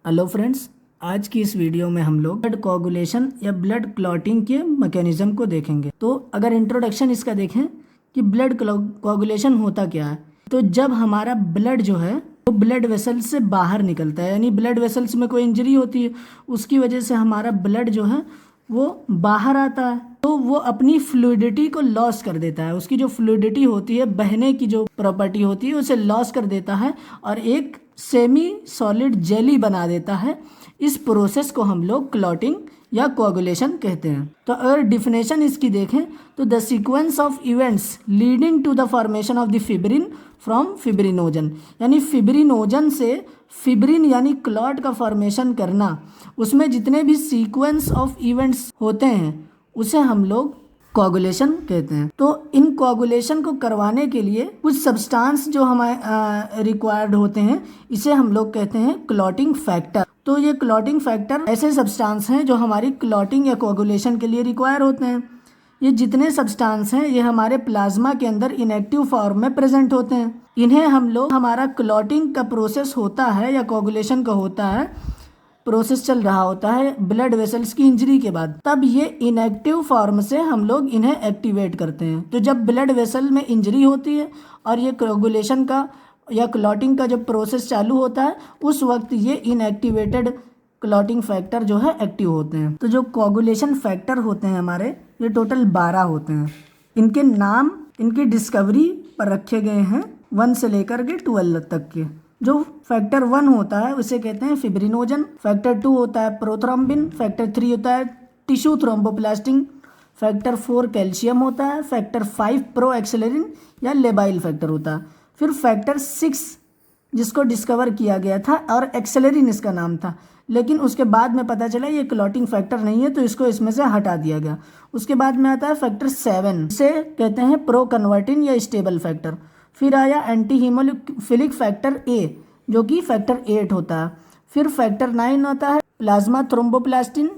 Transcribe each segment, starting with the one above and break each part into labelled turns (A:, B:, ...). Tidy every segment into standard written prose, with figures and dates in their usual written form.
A: Hello friends, आज की इस वीडियो में हम लोग ब्लड कोगुलेशन या ब्लड क्लॉटिंग के मैकेनिज्म को देखेंगे। तो अगर इंट्रोडक्शन इसका देखें कि ब्लड कोगुलेशन होता क्या है, तो जब हमारा ब्लड जो है वो ब्लड वेसल्स से बाहर निकलता है, यानी ब्लड वेसल्स में कोई इंजरी होती है, उसकी वजह से हमारा ब्लड जो है वो बाहर आता है, तो वो अपनी फ्लूइडिटी को लॉस कर देता है। उसकी जो फ्लूइडिटी होती है, बहने की जो प्रॉपर्टी होती है, उसे लॉस कर देता है और एक सेमी सॉलिड जेली बना देता है। इस प्रोसेस को हम लोग क्लॉटिंग या कोगुलेशन कहते हैं। तो अगर डिफिनेशन इसकी देखें तो the sequence of events leading to the formation of the fibrin from fibrinogen, यानी फिब्रिनोजन से फिब्रिन यानी क्लॉट का फॉर्मेशन करना, उसमें जितने भी सीक्वेंस ऑफ इवेंट्स होते हैं उसे हम लोग कोगुलेशन कहते हैं। तो इन कोगुलेशन को करवाने के लिए कुछ सब्सटेंस जो हमारे रिक्वायर्ड होते हैं, इसे हम लोग कहते हैं क्लॉटिंग फैक्टर। तो ये क्लॉटिंग फैक्टर ऐसे सब्सटेंस हैं जो हमारी क्लॉटिंग या कोगुलेशन के लिए रिक्वायर होते हैं। ये जितने सब्सटेंस हैं ये हमारे प्लाज्मा के अंदर इनएक्टिव फॉर्म में प्रेजेंट होते हैं। इन्हें हम लोग, हमारा क्लॉटिंग का प्रोसेस होता है या कोगुलेशन का होता है, प्रोसेस चल रहा होता है ब्लड वेसल्स की इंजरी के बाद, तब ये इनएक्टिव फॉर्म से हम लोग इन्हें एक्टिवेट करते हैं। तो जब ब्लड वेसल में इंजरी होती है और ये कोगुलेशन का या क्लॉटिंग का जब प्रोसेस चालू होता है, उस वक्त ये इनएक्टिवेटेड क्लॉटिंग फैक्टर जो है एक्टिव होते हैं। तो जो कोगुलेशन फैक्टर होते हैं हमारे, ये टोटल 12 होते हैं। इनके नाम इनकी डिस्कवरी पर रखे गए हैं 1 से लेकर के 12 तक के। जो फैक्टर 1 होता है उसे कहते हैं फिब्रिनोजन, फैक्टर 2 होता है प्रोथ्रोम्बिन, फैक्टर 3 होता है टिश्यू थ्रोम्बोप्लास्टिन, फैक्टर 4 कैल्शियम होता है, फैक्टर 5 प्रो एक्सेलरिन या लेबाइल फैक्टर होता है। फिर फैक्टर 6 जिसको डिस्कवर किया गया था और एक्सेलरिन इसका नाम था, लेकिन उसके बाद में पता चला ये क्लॉटिंग फैक्टर नहीं है, तो इसको इसमें से हटा दिया गया। उसके बाद में आता है फैक्टर 7, इसे कहते हैं प्रो कन्वर्टिन या स्टेबल फैक्टर। फिर आया एंटी हीमोफिलिक फैक्टर ए जो कि फैक्टर 8 होता है। फिर फैक्टर 9 होता है प्लाज्मा थ्रोम्बोप्लास्टिन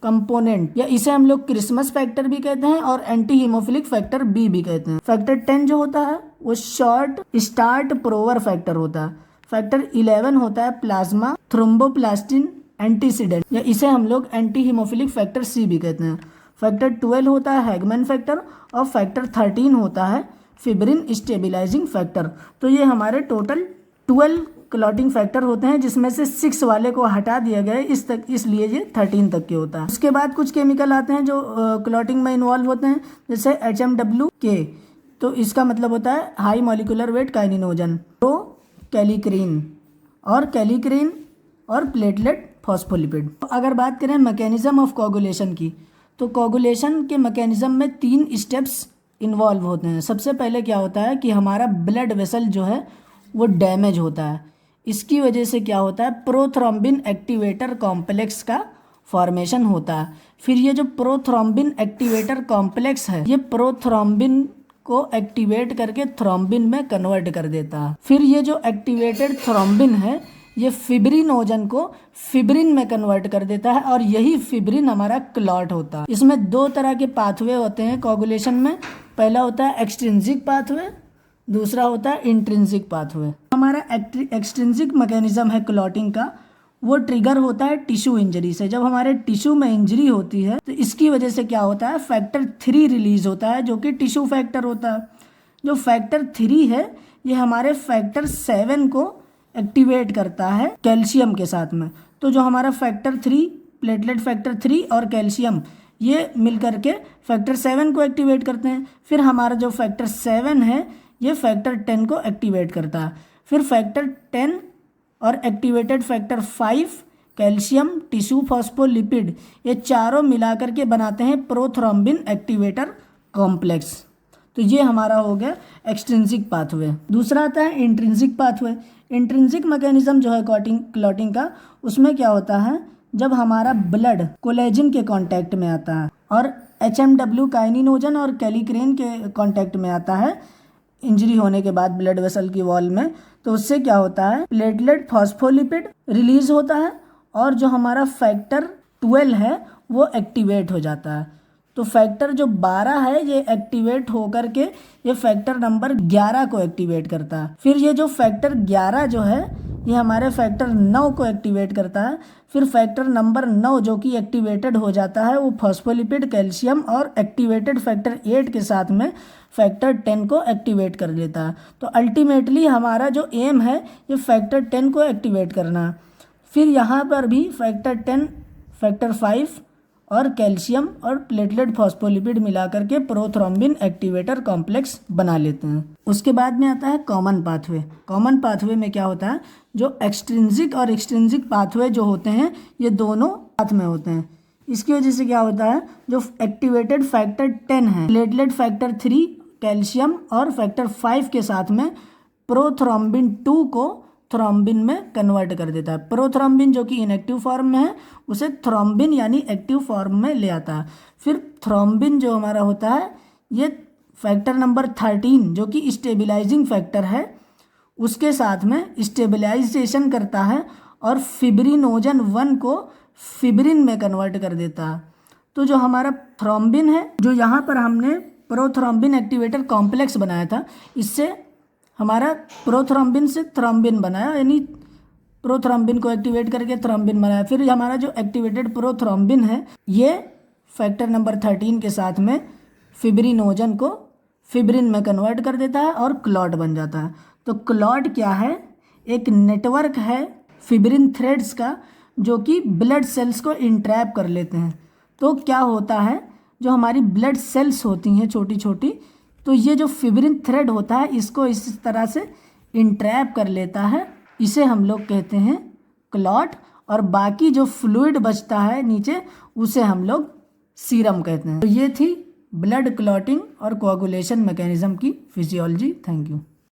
A: कंपोनेंट, या इसे हम लोग क्रिसमस फैक्टर भी कहते हैं और एंटी हीमोफिलिक फैक्टर बी भी कहते हैं। फैक्टर 10 जो होता है वो शॉर्ट स्टार्ट प्रोवर फैक्टर होता है। फैक्टर 11 होता है प्लाज्मा थ्रोम्बोप्लास्टिन एंटीसीडेंट, या इसे हम लोग एंटी हीमोफिलिक फैक्टर सी भी कहते हैं। फैक्टर 12 होता है हैगमैन फैक्टर और फैक्टर 13 होता है फिब्रिन स्टेबिलाइजिंग फैक्टर। तो ये हमारे टोटल 12 क्लॉटिंग फैक्टर होते हैं, जिसमें से 6 वाले को हटा दिया गया है, इसलिए ये 13 तक के होता है। उसके बाद कुछ केमिकल आते हैं जो क्लॉटिंग में इन्वॉल्व होते हैं, जैसे HMWK, तो इसका मतलब होता है हाई मॉलिक्यूलर वेट काइनिनोजन, तो कैलिक्रीन और प्लेटलेट फॉस्फोलिपिड। तो अगर बात करें मैकेनिज्म ऑफ कोगुलेशन की, तो कोगुलेशन के मैकेनिज्म में 3 स्टेप्स इन्वॉल्व होते हैं। सबसे पहले क्या होता है कि हमारा ब्लड वेसल जो है वो डैमेज होता है। इसकी वजह से क्या होता है, प्रोथ्रोम्बिन एक्टिवेटर कॉम्प्लेक्स का फॉर्मेशन होता है। फिर ये जो प्रोथ्रोम्बिन एक्टिवेटर कॉम्प्लेक्स है, ये प्रोथ्रोम्बिन को एक्टिवेट करके थ्रोम्बिन में कन्वर्ट कर देता है। फिर ये जो एक्टिवेटेड थ्रोम्बिन है, ये फिब्रिनोजन को फिब्रिन में कन्वर्ट कर देता है और यही फिब्रिन हमारा क्लॉट होता है। इसमें 2 तरह के पाथवे होते हैं कोगुलेशन में। पहला होता है एक्सट्रिंसिक पाथवे, दूसरा होता है इंट्रिंसिक पाथवे। हमारा एक्सट्रिंसिक मैकेनिज्म है क्लॉटिंग का, वो ट्रिगर होता है टिश्यू इंजरी से। जब हमारे टिश्यू में इंजरी होती है तो इसकी वजह से क्या होता है, फैक्टर 3 रिलीज होता है जो कि टिश्यू फैक्टर होता है। जो फैक्टर 3 है ये हमारे फैक्टर 7 को एक्टिवेट करता है कैल्शियम के साथ में। तो जो हमारा फैक्टर 3, प्लेटलेट फैक्टर 3 और कैल्शियम, ये मिलकर के फैक्टर 7 को एक्टिवेट करते हैं। फिर हमारा जो फैक्टर 7 है ये फैक्टर 10 को एक्टिवेट करता है। फिर फैक्टर 10 और activated factor 5, calcium, tissue phospholipid, ये चारों मिलाकर के बनाते हैं प्रोथ्रोम्बिन एक्टिवेटर कॉम्प्लेक्स। तो ये हमारा हो गया एक्सट्रिंसिक पाथवे। दूसरा आता है इंट्रिंसिक पाथवे। इंट्रिंसिक मैकेनिज्म जो है क्लॉटिंग का, उसमें क्या होता है, जब हमारा ब्लड कोलेजन के कांटेक्ट में आता है और HMW काइनिनोजन और कैलिक्रेन के कांटेक्ट में आता है इंजरी होने के बाद ब्लड वेसल की वॉल में, तो उससे क्या होता है, प्लेटलेट फॉस्फोलिपिड रिलीज होता है और जो हमारा फैक्टर 12 है वो एक्टिवेट हो जाता है। तो फैक्टर जो 12 है ये एक्टिवेट होकर के ये फैक्टर नंबर 11 को एक्टिवेट करता है। फिर ये जो फैक्टर 11 जो है ये हमारे फैक्टर 9 को एक्टिवेट करता है। फिर फैक्टर नंबर 9 जो कि एक्टिवेटेड हो जाता है वो फॉस्फोलिपिड, कैल्शियम और एक्टिवेटेड फैक्टर 8 के साथ में फैक्टर 10 को एक्टिवेट कर लेता है। तो अल्टीमेटली हमारा जो एम है ये फैक्टर 10 को एक्टिवेट करना। फिर यहाँ पर भी फैक्टर 10, फैक्टर 5 और कैल्शियम और प्लेटलेट फॉस्फोलिपिड मिलाकर के प्रोथ्रोम्बिन एक्टिवेटर कॉम्प्लेक्स बना लेते हैं। उसके बाद में आता है कॉमन पाथवे। कॉमन पाथवे में क्या होता है, जो एक्सट्रिंसिक और एक्सट्रिंसिक पाथवे जो होते हैं ये दोनों साथ में होते हैं। इसकी वजह से क्या होता है, जो एक्टिवेटेड फैक्टर 10 है प्लेटलेट फैक्टर 3, कैल्शियम और फैक्टर 5 के साथ में प्रोथ्रोम्बिन 2 को थ्रोम्बिन में कन्वर्ट कर देता है। प्रोथ्रोम्बिन जो कि इनएक्टिव फॉर्म में है उसे थ्रोम्बिन यानी एक्टिव फॉर्म में ले आता है। फिर थ्रोम्बिन जो हमारा होता है ये फैक्टर नंबर 13 जो कि स्टेबिलाइजिंग फैक्टर है उसके साथ में स्टेबिलाइजेशन करता है और फिब्रिनोजन 1 को फिब्रिन में कन्वर्ट कर देता है। तो जो हमारा थ्रोम्बिन है, जो यहाँ पर हमने प्रोथ्रोम्बिन एक्टिवेटर कॉम्प्लेक्स बनाया था, इससे हमारा प्रोथ्रोम्बिन से थ्रोम्बिन बनाया, यानी प्रोथ्रोम्बिन को एक्टिवेट करके थ्रोम्बिन बनाया। फिर हमारा जो एक्टिवेटेड प्रोथ्रोम्बिन है ये फैक्टर नंबर 13 के साथ में फिब्रिनोजन को फिब्रिन में कन्वर्ट कर देता है और क्लॉट बन जाता है। तो क्लॉट क्या है, एक नेटवर्क है फिब्रिन थ्रेड्स का जो कि ब्लड सेल्स को इंट्रैप कर लेते हैं। तो क्या होता है, जो हमारी ब्लड सेल्स होती हैं छोटी छोटी, तो ये जो फिब्रिन थ्रेड होता है इसको इस तरह से इंट्रैप कर लेता है, इसे हम लोग कहते हैं क्लॉट। और बाकी जो फ्लूइड बचता है नीचे उसे हम लोग सीरम कहते हैं। तो ये थी ब्लड क्लॉटिंग और कोआगुलेशन मैकेनिज्म की फिजियोलॉजी। Thank you.